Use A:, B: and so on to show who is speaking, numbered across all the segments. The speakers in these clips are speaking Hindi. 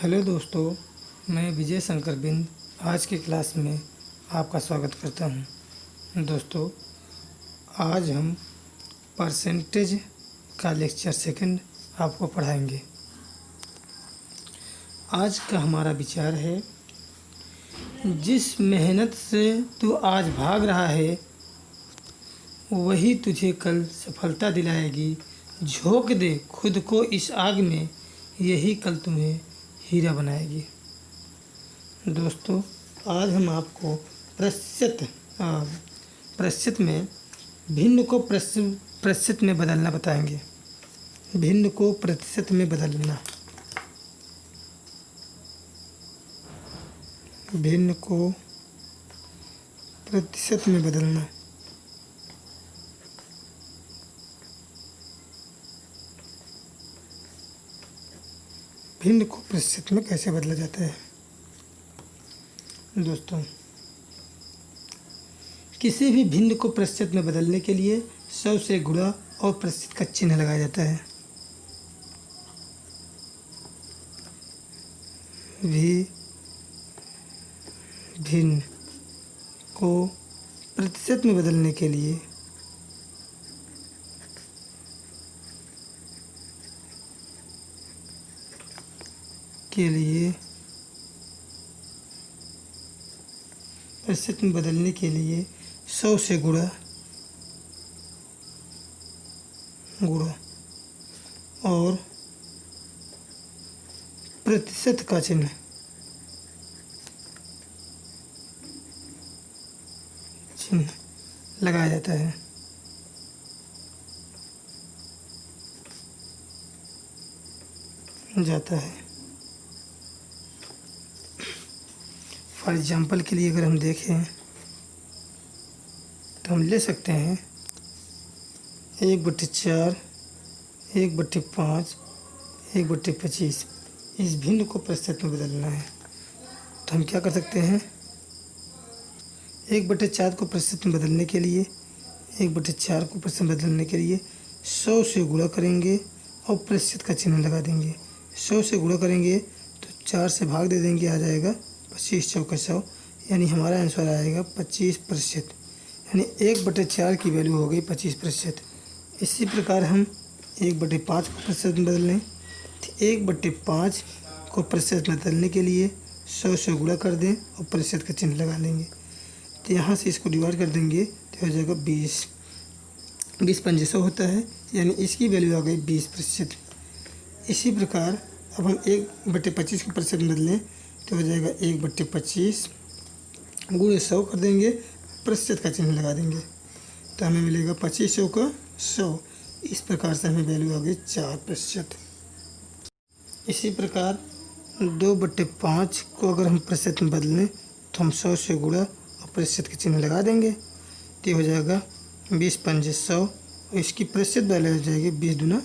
A: हेलो दोस्तों, मैं विजय शंकर बिंद आज की क्लास में आपका स्वागत करता हूं। दोस्तों, आज हम परसेंटेज का लेक्चर सेकंड आपको पढ़ाएंगे। आज का हमारा विचार है, जिस मेहनत से तू आज भाग रहा है वही तुझे कल सफलता दिलाएगी। झोंक दे खुद को इस आग में, यही कल तुम्हें हीरा बनाएगी। दोस्तों, आज हम आपको प्रतिशत में भिन्न को प्रतिशत में बदलना बताएंगे। भिन्न को प्रतिशत में बदलना, भिन्न को प्रतिशत में बदलना। भिन्न को प्रतिशत में कैसे बदला जाता है। दोस्तों, किसी भी भिन्न को प्रतिशत में बदलने के लिए 100 से गुणा और प्रतिशत का चिन्ह लगाया जाता है। भिन्न को प्रतिशत में बदलने के लिए प्रतिशत में बदलने के लिए 100 से गुणा और प्रतिशत का चिन्ह लगाया जाता है। फॉर एग्जाम्पल के लिए अगर हम देखें तो हम ले सकते हैं 1/4, 1/5, 1/25। इस भिन्न को प्रतिशत में बदलना है तो हम क्या कर सकते हैं, 1/4 को प्रतिशत में बदलने के लिए 1/4 को प्रतिशत में बदलने के लिए 100 से गुणा करेंगे और प्रतिशत का चिन्ह लगा देंगे। 100 से गुणा करेंगे तो 4 से भाग दे देंगे, आ जाएगा 25 चौका 100, यानी हमारा आंसर आएगा 25%। यानी 1/4 की वैल्यू हो गई 25%। इसी प्रकार हम 1/5 को प्रतिशत में बदल लें तो 1/5 को प्रतिशत में बदलने के लिए 100 से गुणा कर दें और प्रतिशत का चिन्ह लगा देंगे। तो यहाँ से इसको डिवाइड कर देंगे तो हो जाएगा 20। 20 पंजे 100 होता है, यानी इसकी वैल्यू आ गई 20%। इसी प्रकार अब हम 1/25 को प्रतिशत में बदलें तो हो जाएगा 1/25 गुणे 100 कर देंगे, प्रतिशत का चिन्ह लगा देंगे तो हमें मिलेगा 25 चौका 100। इस प्रकार से हमें वैल्यू आ गई 4%। इसी प्रकार 2/5 को अगर हम प्रतिशत में बदलें तो हम 100 से गुणा और प्रतिशत के चिन्ह लगा देंगे तो हो जाएगा 20 पंजे 100 और इसकी प्रतिशत वैल्यू हो जाएगी 20 दूना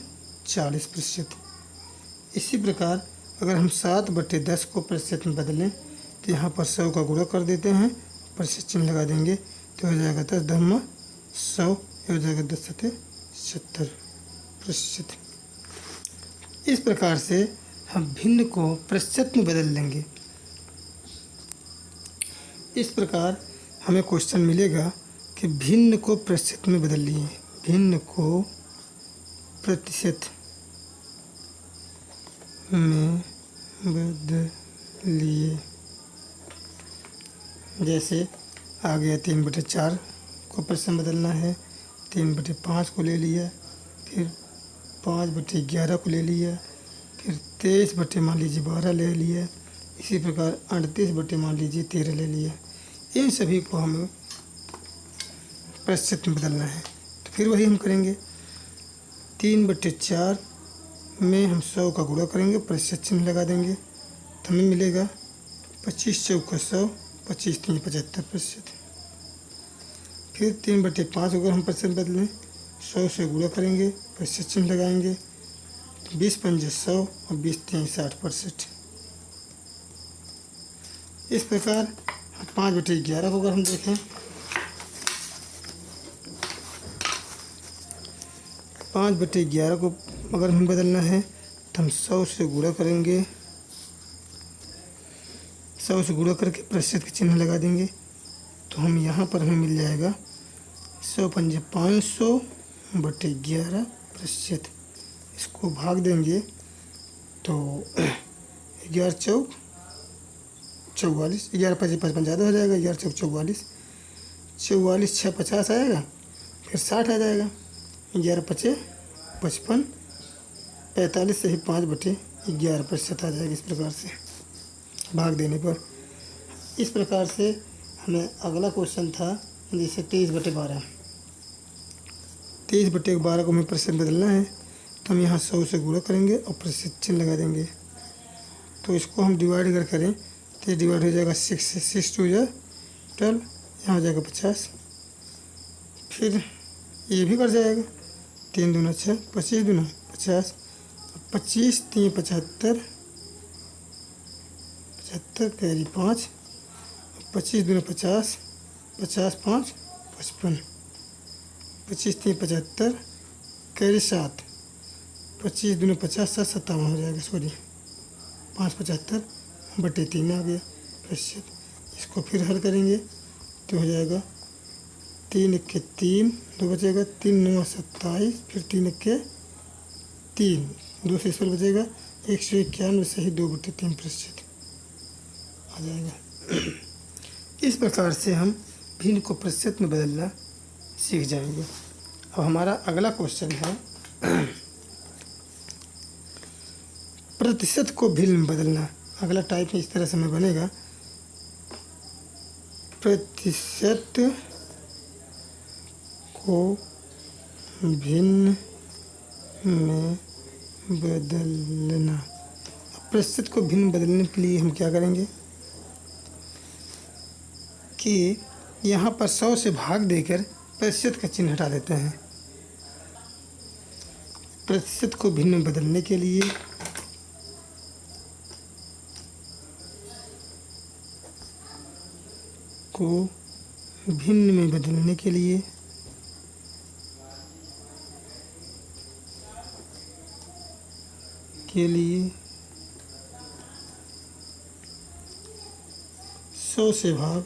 A: 40%। इसी प्रकार अगर हम 7/10 को प्रतिशत में बदलें तो यहाँ पर 100 का गुणा कर देते हैं, प्रतिशत चिन्ह लगा देंगे तो हो जाएगा 10×100, हो जाएगा 10×70%। इस प्रकार से हम भिन्न को प्रतिशत में बदल लेंगे। इस प्रकार हमें क्वेश्चन मिलेगा कि भिन्न को प्रतिशत में बदलिए। भिन्न को प्रतिशत में बदलिए। जैसे आ गया 3/4 को प्रतिशत में बदलना है, 3/5 को ले लिया, फिर 5/11 को ले लिया, फिर 23 मान लीजिए 12 ले लिया। इसी प्रकार 38 मान लीजिए 13 ले लिया। इन सभी को हमें प्रतिशत में बदलना है तो फिर वही हम करेंगे। 3/4 में हम 100 का गुणा करेंगे, प्रतिशत चिन्ह लगा देंगे तो हमें मिलेगा 25 चौका 100, 25 3 75%। फिर 3/5 अगर हम प्रतिशत बदलें 100 से गुणा करेंगे, प्रतिशत चिन्ह लगाएंगे तो 20 पंजे 100 और 20 3 60%। इस प्रकार 5/11 को अगर हम देखें 5/11 को अगर हमें बदलना है तो हम 100 से गुणा करेंगे 100 से गुणा करके प्रतिशत का चिन्ह लगा देंगे। तो हम यहाँ पर हमें मिल जाएगा 100 पंजे 500 बटे 11 प्रतिशत। इसको भाग देंगे तो 11 चौक 44, 11 पचे 55 ज़्यादा हो जाएगा, 11 चौक 44, 44 6 50 आएगा, फिर 60 आ जाएगा, 11 पचे 55, 45 से ही 5 बटे 11 प्रतिशत आ जाएगा। इस प्रकार से भाग देने पर इस प्रकार से हमें अगला क्वेश्चन था जैसे 23 बटे 12, 23 बटे 12 को हमें प्रतिशत बदलना है। तो हम यहाँ 100 से गुणा करेंगे और प्रतिशत चिन्ह लगा देंगे। तो इसको हम डिवाइड अगर करें तो ये डिवाइड हो जाएगा 6 से, 6 2 या 12, यहाँ हो जाएगा 50, फिर ये भी कर जाएगा, 3 दूना 6, 25 दूना 50, 25 3 75, 75 कैरी 5, 25 दूना 50, 50 5 55, 25 3 75 कैरी 7, 25 दूना 50 7 57 हो जाएगा, सॉरी 5 75 बटे 3 आ गया प्रतिशत। इसको फिर हल करेंगे तो हो जाएगा 3 1 3, 2 बचेगा, 3 9 27, फिर 3 1 3, 2 से इस पर बचेगा 191 से ही 2 बटे 3 प्रतिशत आ जाएगा। इस प्रकार से हम भिन्न को प्रतिशत में बदलना सीख जाएंगे। अब हमारा अगला क्वेश्चन है प्रतिशत को भिन्न में बदलना। अगला टाइप इस तरह से हमें बनेगा, प्रतिशत को भिन्न में बदलना। प्रतिशत को भिन्न बदलने के लिए हम क्या करेंगे कि यहाँ पर 100 से भाग देकर प्रतिशत का चिन्ह हटा देते हैं। प्रतिशत को भिन्न में बदलने के लिए भिन्न में बदलने के लिए के लिए 100 से भाग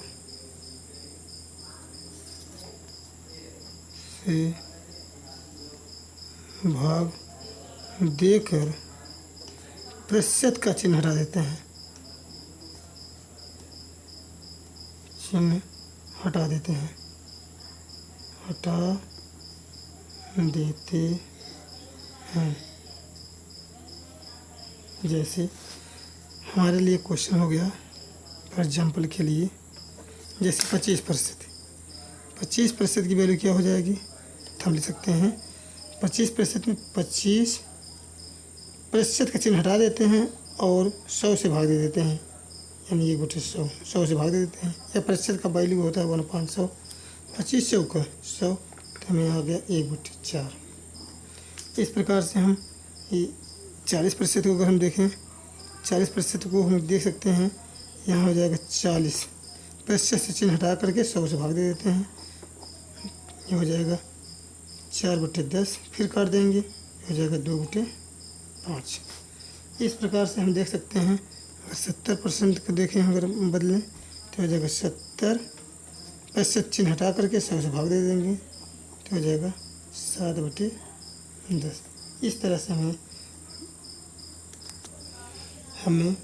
A: देकर प्रतिशत का चिन्ह हटा देते हैं, चिन्ह हटा देते हैं, हटा देते हैं। जैसे हमारे लिए क्वेश्चन हो गया फॉर एग्जाम्पल के लिए, जैसे 25%, 25% की वैल्यू क्या हो जाएगी, तो हम लिख सकते हैं 25% में 25 प्रतिशत का चिन्ह हटा देते हैं और 100 से भाग दे देते हैं, यानी 1 बटे 100, 100 से भाग दे देते हैं। या प्रतिशत का वैल्यू होता है 1/500, 25 100 का 100, तो हमें आ गया 1 बटे 4। इस प्रकार से हम ये 40% को अगर हम देखें, 40% को हम देख सकते हैं, यहाँ हो जाएगा 40, प्रतिशत से चिन्ह हटा करके 100 से भाग दे देते हैं, ये हो जाएगा 4 बटे 10, फिर काट देंगे, हो जाएगा 2 बटे 5। इस प्रकार से हम देख सकते हैं। अगर 70% को देखें, अगर बदलें तो हो जाएगा 70, प्रतिशत चिन्ह हटा करके 100 से भाग दे देंगे, तो हो जाएगा 7 बटे 10। इस तरह से हमें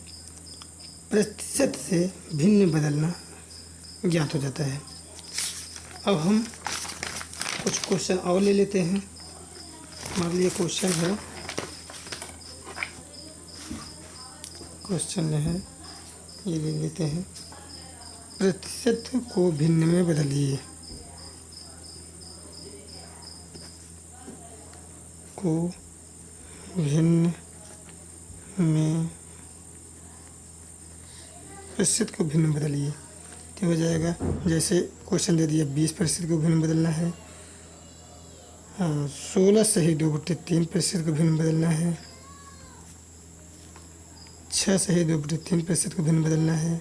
A: प्रतिशत से भिन्न बदलना ज्ञात हो जाता है। अब हम कुछ क्वेश्चन और ले लेते हैं। हमारे लिए क्वेश्चन है ये ले लेते हैं, प्रतिशत को भिन्न में बदलिए, को भिन्न में प्रतिशत को भिन्न में बदलिए, तो हो जाएगा। जैसे क्वेश्चन दे दिया 20% को भिन्न बदलना है, 16 से ही 2 बटे 3 प्रतिशत को भिन्न बदलना है, 6 से ही 2 बटे 3 प्रतिशत को भिन्न बदलना है,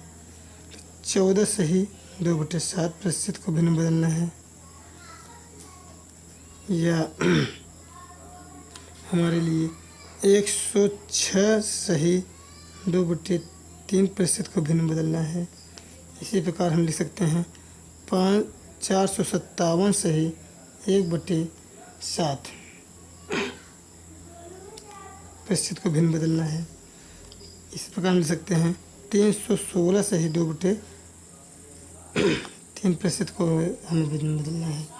A: 14 से ही 2 बटे 7 प्रतिशत को भिन्न बदलना है, या हमारे लिए 106 से ही 2 बटे 3 प्रतिशत को भिन्न बदलना है। इसी प्रकार हम लिख सकते हैं 457 सही 1/7 प्रतिशत को भिन्न बदलना है। इसी प्रकार हम लिख सकते हैं 316 सही 2/3 प्रतिशत को हमें भिन्न बदलना है। तो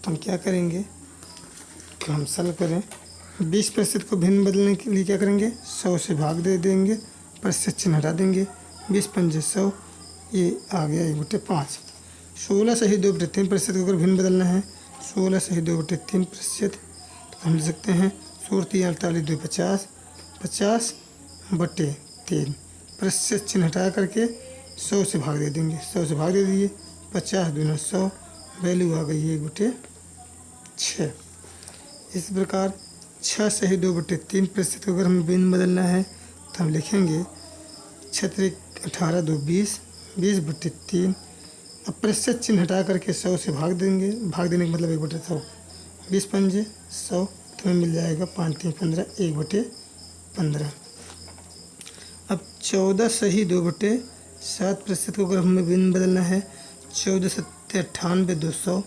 A: हम क्या करेंगे कि हम सॉल्व करें। 20% को भिन्न बदलने के लिए क्या करेंगे, 100 से भाग दे देंगे, प्रतिशत चिन्ह हटा देंगे, 20 पंजे 100, ये आ गया 1/5। 16 सही 2/3 प्रतिशत को अगर भिन्न बदलना है, 16 सही 2/3 प्रतिशत, तो हम लिख सकते हैं 16 48 2 50, 50/3 प्रतिशत चिन्ह हटा करके 100 से भाग दे देंगे, 100 से भाग दे दीजिए, 50 दूना 100, वैल्यू आ गई 1/6। इस प्रकार 6 सही 2/3 प्रतिशत को अगर हमें भिन्न बदलना है तो हम लिखेंगे 6 18 2 20, 20/3। अब प्रतिशत चिन्ह हटा करके 100 से भाग देंगे, भाग देने का मतलब 1/100, 20 पंजे 100, तो हमें मिल जाएगा 5 3 15, 1/15। अब 14 सही 2/7 प्रतिशत को अगर हमें भिन्न बदलना है, 14 7 98 200,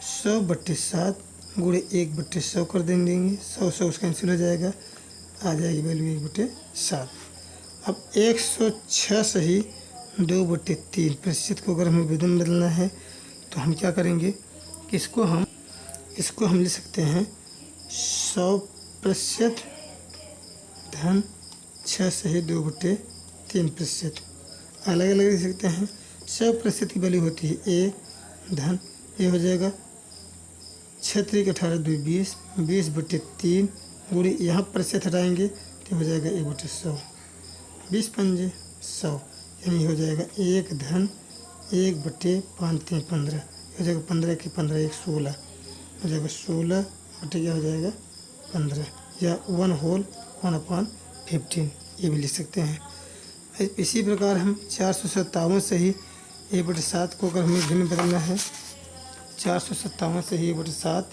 A: 100/7 गुणे 1/100 कर देंगे, 100 कैंसिल हो जाएगा, आ जाएगी वैल्यू 1/7। अब 106 सही 2/3 प्रतिशत को अगर हमें भिन्न बदलना है तो हम क्या करेंगे कि इसको हम लिख सकते हैं 100% धन 6 सही 2/3 प्रतिशत। अलग अलग लिख सकते हैं। 100% की वैल्यू होती है 1 धन, ये हो जाएगा 6 3 18 2 20, 20/3 गुणे यहाँ प्रतिशत हटाएंगे तो हो जाएगा 1/100, 20 पंजे 100, यानी हो जाएगा 1 धन 1/5 3 15, हो जाएगा 15 की 15 1 16, हो जाएगा 16 बटे क्या हो जाएगा 15, या 1/1/15 ये भी लिख सकते हैं। इसी प्रकार हम 457 सही 1/7 को अगर हमें भिन्न बदलना है, 457 सही 1/7,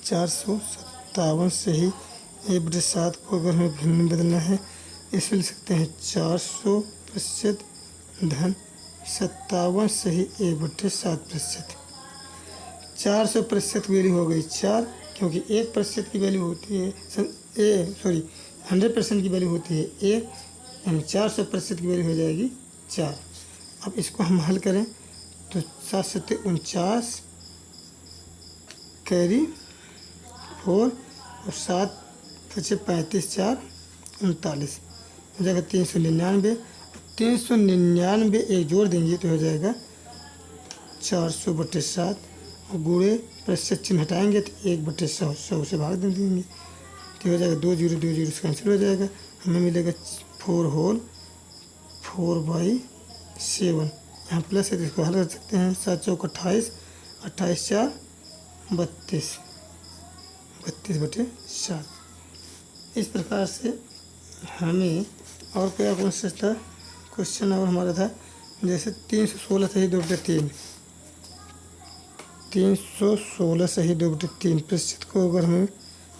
A: 457 सही 1/7 को अगर हमें भिन्न बदलना है, इसे लिख सकते हैं 400% धन 57 सही 1/7 प्रतिशत। 400% की वैल्यू हो गई 4, क्योंकि 1% की वैल्यू होती है 100% की वैल्यू होती है 1, यानी 400% की वैल्यू हो जाएगी 4। अब इसको हम हल करें तो 7 7 49 कैरी 4 और 7 5 35 4 39, हो जाएगा 399। 399 एक जोड़ देंगे तो हो जाएगा 400/7, और गुणे प्रतिशत चिन्ह हटाएंगे तो 1/100, 100 से भाग दे देंगे तो हो जाएगा 2 0 2 0 कैंसिल हो जाएगा, हमें मिलेगा 4 होल 4/7। यहाँ प्लस है तो इसको हल कर सकते हैं, 7 चौक 28, 28 4 32, 32/7। इस प्रकार से हमें और क्या कौन सा था क्वेश्चन और हमारा था, जैसे 316 सही 2/3, 316 सही 2/3 प्रतिशत को अगर हमें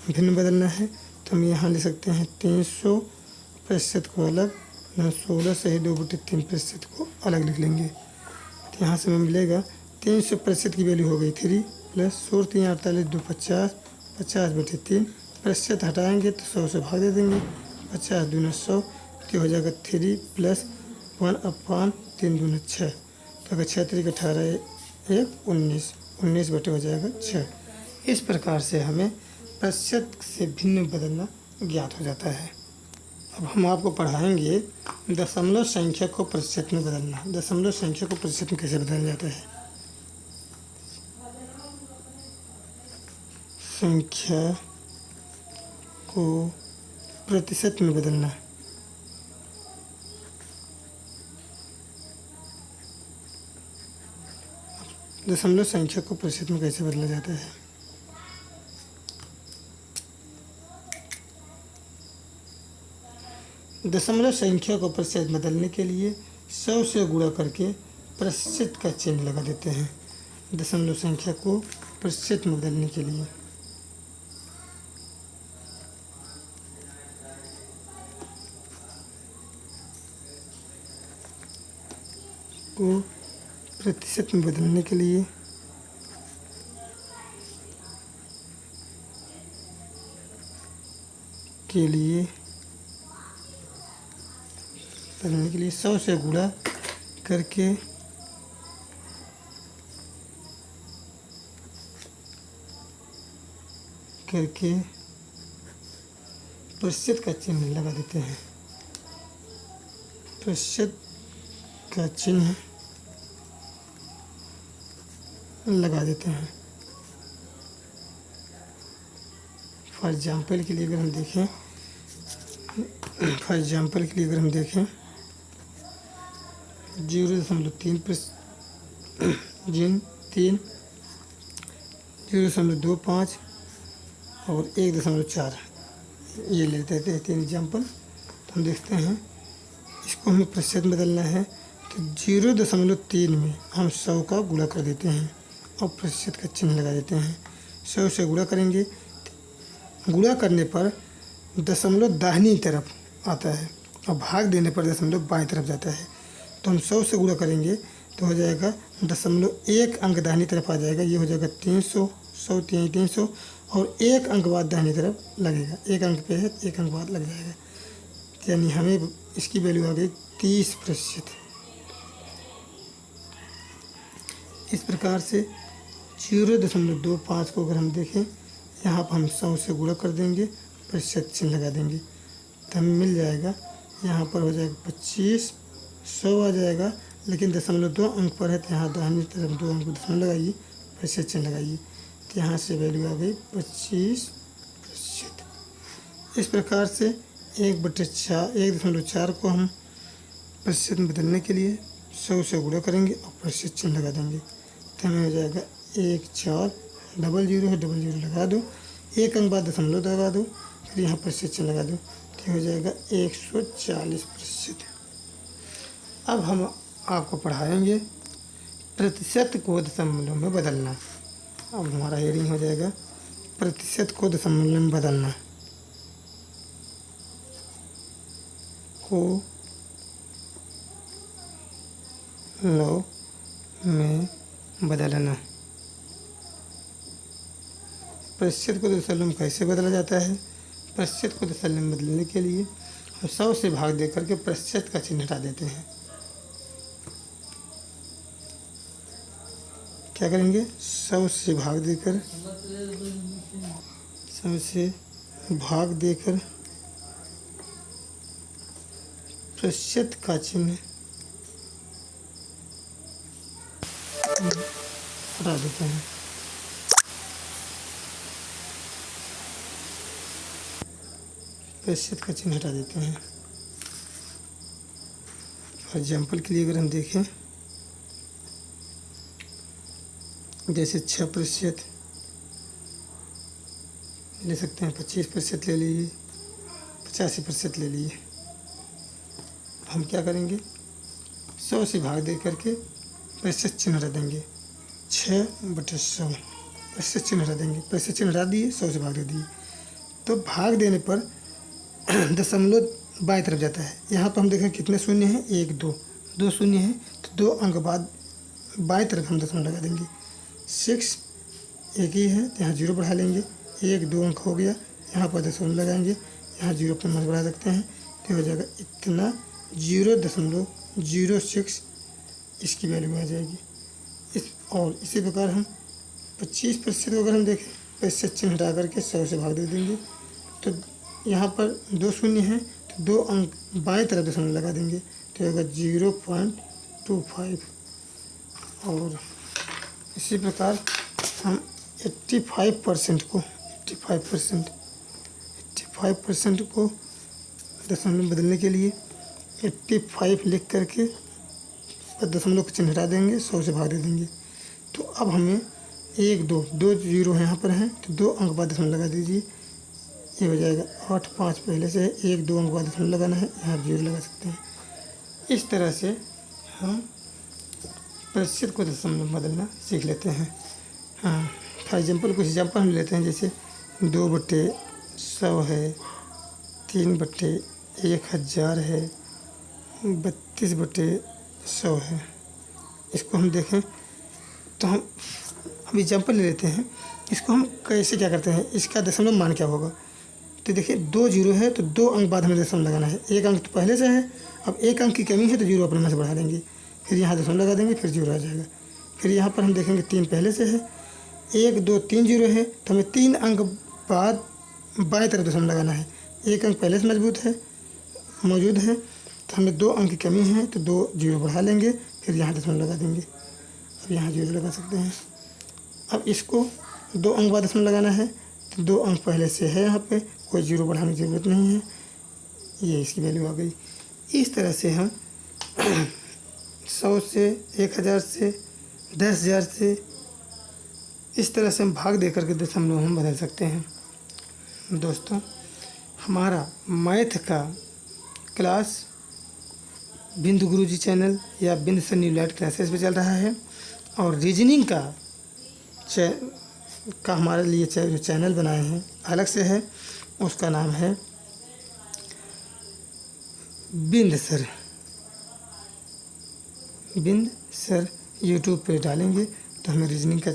A: भिन्न बदलना है तो हम यहाँ लिख सकते हैं 300% को अलग, 16 सही 2/3 प्रतिशत को अलग लिख लेंगे। तो यहाँ से हमें मिलेगा 300% की वैल्यू हो गई 3 प्लस 16 3 48 2 50, 50/3 प्रतिशत हटाएंगे तो 100 से भाग दे देंगे, 50 दूना 100, तो हो जाएगा 3 प्लस 1/3 दूना 6, तो अगर 6 3 18 1 19, 19 हो जाएगा 6। इस प्रकार से हमें प्रतिशत से भिन्न बदलना ज्ञात हो जाता है। अब हम आपको पढ़ाएंगे दशमलव संख्या को प्रतिशत में बदलना। दशमलव संख्या को प्रतिशत में कैसे बदला जाता है। संख्या को प्रतिशत में बदलना। दशमलव संख्या को प्रतिशत में कैसे बदला जाता है। दशमलव संख्या को प्रतिशत बदलने के लिए 100 से गुणा करके प्रतिशत का चिन्ह लगा देते हैं। दशमलव संख्या को प्रतिशत में बदलने के लिए को प्रतिशत में बदलने के लिए बदलने के लिए 100 से गुणा करके प्रतिशत का चिन्ह लगा देते हैं। प्रतिशत का चिन्ह लगा देते हैं। फॉर एग्जाम्पल के लिए अगर हम देखें 0.25 और 1.4 ये ले लेते हैं 3 एग्जाम्पल। तो हम देखते हैं इसको हमें प्रतिशत बदलना है तो 0.3 में हम 100 का गुणा कर देते हैं और प्रतिशत का चिन्ह लगा देते हैं। 100 से गुणा करेंगे, गुणा करने पर दशमलव दाहिनी तरफ आता है और भाग देने पर दशमलव बाईं तरफ जाता है। तो हम 100 से गुणा करेंगे तो हो जाएगा 0.1 अंक दाहिनी तरफ आ जाएगा, ये हो जाएगा 300, 300 और 1 अंक बाद दाहिनी तरफ लगेगा। 1 अंक पे है, 1 अंक बाद लग जाएगा, यानी हमें इसकी वैल्यू आ गई 30%। इस प्रकार से 0.25 को अगर हम देखें, यहाँ पर हम 100 से गुणा कर देंगे, प्रतिशत चिन्ह लगा देंगे तो हमें मिल जाएगा। यहाँ पर हो जाएगा 25, 100 आ जाएगा, लेकिन 0.2 अंक पर है तो यहाँ दाहिनी तरफ 2 अंक दशमलव लगाइए, प्रतिशत चिन्ह लगाइए तो यहाँ से वैल्यू आ गई 25%। इस प्रकार से 1/4 को हम प्रतिशत में बदलने के लिए 100 से गुणा करेंगे और प्रतिशत चिन्ह लगा देंगे तो हमें हो जाएगा 14, 00 है, 00 लगा दो, 1 अंक बाद दशमलव लगा दो, फिर यहाँ प्रतिशत चिन्ह लगा दो तो हो जाएगा 140%। अब हम आपको पढ़ाएंगे प्रतिशत को दशमलव में बदलना। अब हमारा हेडिंग हो जाएगा प्रतिशत को दशमलव में बदलना। को लो में बदलना। प्रतिशत को दशमलव में कैसे बदला जाता है? प्रतिशत को दशमलव में बदलने के लिए हम 100 से भाग दे करके प्रतिशत का चिन्ह हटा देते हैं। क्या करेंगे? 100 से भाग देकर प्रतिशत का चिन्ह हटा देते हैं। प्रतिशत का चिन्ह हटा देते हैं। फॉर एग्जाम्पल के लिए अगर हम देखें, जैसे 6% ले सकते हैं, 25% ले लीजिए, 85% ले लीजिए। हम क्या करेंगे? 100 से भाग दे करके प्रतिशत चिन्ह हटा देंगे। 6/100 प्रतिशत चिन्ह हटा देंगे। प्रतिशत चिन्ह हटा दिए, 100 से भाग दे दिए, तो भाग देने पर दशमलव बाईं तरफ जाता है। यहाँ पर हम देखें कितने शून्य हैं? 1, 2 शून्य हैं, तो 2 अंक बाद बाईं तरफ हम दशमलव लगा देंगे। 6 एक ही है तो यहाँ 0 बढ़ा लेंगे, 1, 2 अंक हो गया, यहाँ पर दशमलव लगाएंगे, यहाँ 0 पर मत बढ़ा सकते हैं तो हो जाएगा इतना 0.06 इसकी वैल्यू आ जाएगी। और इसी प्रकार हम 25% को अगर हम देखें, प्रतिशत चिन्ह हटा करके 100 से भाग दे देंगे, तो यहाँ पर 2 शून्य हैं तो 2 अंक बाईं तरफ दशमलव लगा देंगे तो होगा 0.25। और इसी प्रकार हम 85% को दशमलव में बदलने के लिए 85 लिख करके दशमलव का चिन्ह हटा देंगे, 100 से भाग दे देंगे। तो अब हमें 1, 2 0 यहाँ पर हैं तो 2 अंक बाद दशमलव लगा दीजिए, ये हो जाएगा 8, 5 पहले से है, 1, 2 अंक बाद दशमलव लगाना है, यहाँ 0 लगा सकते हैं। इस तरह से हम प्रतिशत को दशमलव में बदलना सीख लेते हैं। हाँ, फॉर एग्जाम्पल कुछ एग्जाम्पल हम लेते हैं, जैसे 2/100 है, 3/1000 है, 32/100 है। इसको हम देखें तो हम एग्जाम्पल ले लेते हैं। इसको हम कैसे क्या करते हैं, इसका दशमलव मान क्या होगा। तो देखिए 2 जीरो है तो 2 अंक बाद हमें दशमलव लगाना है। 1 अंक तो पहले से है, अब 1 अंक की कमी है तो जीरो अपने में से बढ़ा देंगे, फिर यहाँ दशमलव लगा देंगे, फिर जीरो आ जाएगा। फिर यहाँ पर हम देखेंगे 3 पहले से है, 1 2 3 जीरो है तो हमें 3 अंक बाद बाएं तरफ दशमलव लगाना है। 1 अंक पहले से मौजूद है तो हमें 2 अंक की कमी है तो 2 जीरो बढ़ा लेंगे, फिर यहाँ दशमलव लगा देंगे। अब यहाँ जीरो लगा सकते हैं। अब इसको 2 अंक बाद दशमलव लगाना है तो 2 अंक पहले से है, यहाँ पे कोई जीरो बढ़ाने की ज़रूरत नहीं है, ये इसकी वैल्यू आ गई। इस तरह से हम 100 से 1000 से 10,000 से इस तरह से हम भाग दे करके दशमलव हम बदल सकते हैं। दोस्तों हमारा मैथ का क्लास बिंदु गुरुजी चैनल या बिंदु सर न्यू लाइट क्लासेस पे चल रहा है, और रीजनिंग का हमारे लिए जो चैनल बनाए हैं अलग से है, उसका नाम है बिंद सर। यूट्यूब पे डालेंगे तो हमें रीजनिंग का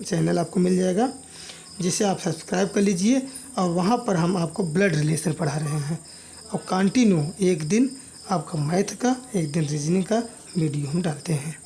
A: चैनल आपको मिल जाएगा, जिसे आप सब्सक्राइब कर लीजिए। और वहाँ पर हम आपको ब्लड रिलेशन पढ़ा रहे हैं, और कंटिन्यू एक दिन आपका मैथ का, एक दिन रीजनिंग का वीडियो हम डालते हैं।